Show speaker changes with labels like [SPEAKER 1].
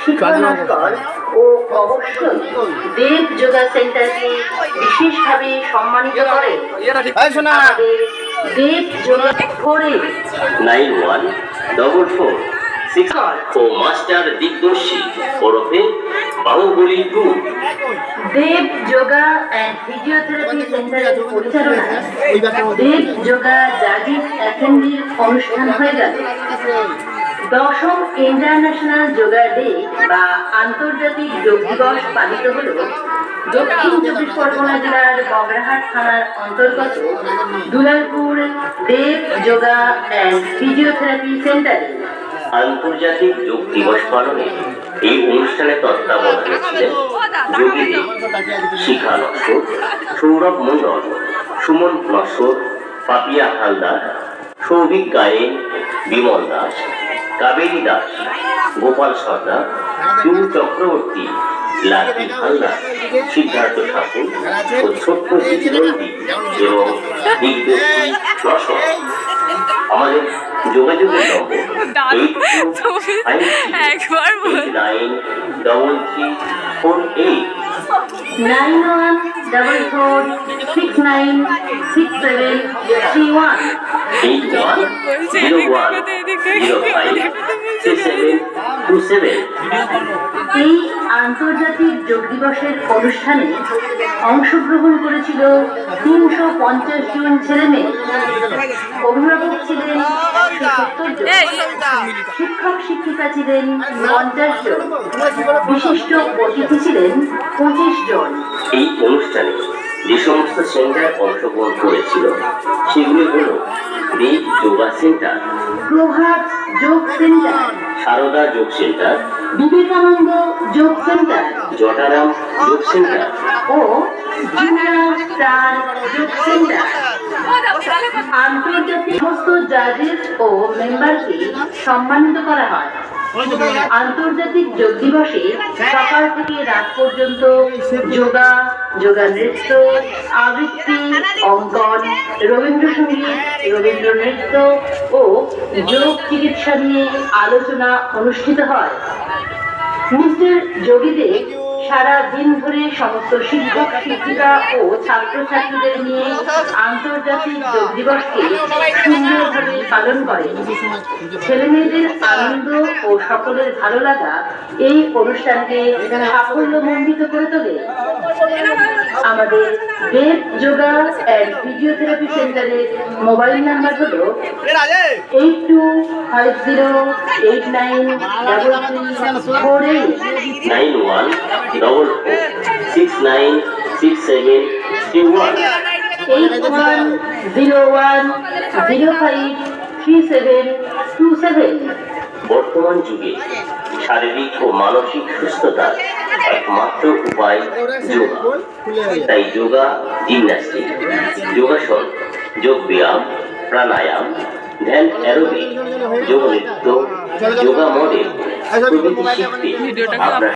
[SPEAKER 1] শিক্ষানস্কর ও অবশ্যই দেব যোগা সেন্টারকে বিশেষভাবে সম্মানিত করে আমাদের দেব যোগা করে
[SPEAKER 2] 9144 ও মাস্টার দিগদর্শী ওরফে বাহুবলী 2
[SPEAKER 1] দেব যোগা অ্যান্ড ফিজিওথেরাপি সেন্টারের পরিচালনায় দেব যোগা জাগির অ্যাসেম্বলির অনুষ্ঠান হয়ে গেল। দশম ইন্টারন্যাশনাল যোগা ডে বা আন্তর্জাতিক যোগ দিবস পালিত হল দক্ষিণ চব্বিশ পরগনা জেলার বগরাহাট থানার অন্তর্গত দুলালপুর দেব যোগা অ্যান্ড ফিজিওথেরাপি সেন্টারে।
[SPEAKER 2] আন্তর্জাতিক যোগ দিবস পালনে এই অনুষ্ঠানে তত্ত্বাবধানে ছিলেন যোগীদেব, শিখা নস্কর, সৌরভ মণ্ডল, সুমন নস্কর, পাপিয়া হালদার, সৌভিক গায়েন, বিমল দাস, কাবেরী দাস, গোপাল সর্দার, পিউ চক্রবর্তী, লাকি হালদার, সিদ্ধার্থ ঠাকুর ও সত্যজিৎ নন্দী এবং দিগদর্শী দর্শক। আমাদের যোগাযোগের নম্বর 82593348
[SPEAKER 1] 9144696731
[SPEAKER 2] 8101056727।
[SPEAKER 1] এই আন্তর্জাতিক যোগ দিবসের অনুষ্ঠানে অংশগ্রহণ করেছিল 350 জন ছেলেমেয়ে। অভিভাবক ছিলেন 70 জন, শিক্ষক শিক্ষিকা ছিলেন 50 জন, বিশিষ্ট অতিথি ছিলেন 25 জন।
[SPEAKER 2] এই অনুষ্ঠানে যে সমস্ত সেন্টার অংশগ্রহণ করেছিল সেগুলি হল দেব যোগা সেন্টার,
[SPEAKER 1] প্রভাত যোগ সেন্টার,
[SPEAKER 2] সারদা যোগ সেন্টার,
[SPEAKER 1] বিবেকানন্দ যোগ সেন্টার,
[SPEAKER 2] জটারাম যোগ সেন্টার
[SPEAKER 1] ও জুনিয়র স্টার যোগ সেন্টার। আন্তর্জাতিক সমস্ত জাজেস ও মেম্বারকে সম্মানিত করা হয়। আন্তর্জাতিক যোগ দিবসে সকাল থেকে রাত পর্যন্ত যোগা, যোগা নৃত্য, আবৃত্তি, অঙ্কন, রবীন্দ্রসঙ্গীত, রবীন্দ্র নৃত্য ও যোগ চিকিৎসা নিয়ে আলোচনা অনুষ্ঠিত হয়। মিস্টার যোগীদেব সারা দিন ধরে সমস্ত শিক্ষক শিক্ষিকা ও ছাত্রছাত্রীদের নিয়ে আন্তর্জাতিক যোগ দিবসকে সুন্দরভাবে পালন করেন। ছেলেমেয়েদের আনন্দ ও সকলের ভালো লাগা এই অনুষ্ঠানকে সাফল্যমণ্ডিত করে তোলে। আমাদের দেব যোগা অ্যান্ড ফিজিওথেরাপি সেন্টারের মোবাইল নাম্বার হল 8250893348
[SPEAKER 2] 9144696731
[SPEAKER 1] 8101053727।
[SPEAKER 2] বর্তমান যুগে শারীরিক ও মানসিক সুস্থতার একমাত্র উপায় যোগা। তাই যোগা, জিমন্যাস্টিক, যোগাসন, যোগ ব্যায়াম, প্রাণায়াম, ধ্যান, অ্যারোবিক, যোগ নৃত্য, যোগা মডেল প্রভৃতি শিখতে আপনার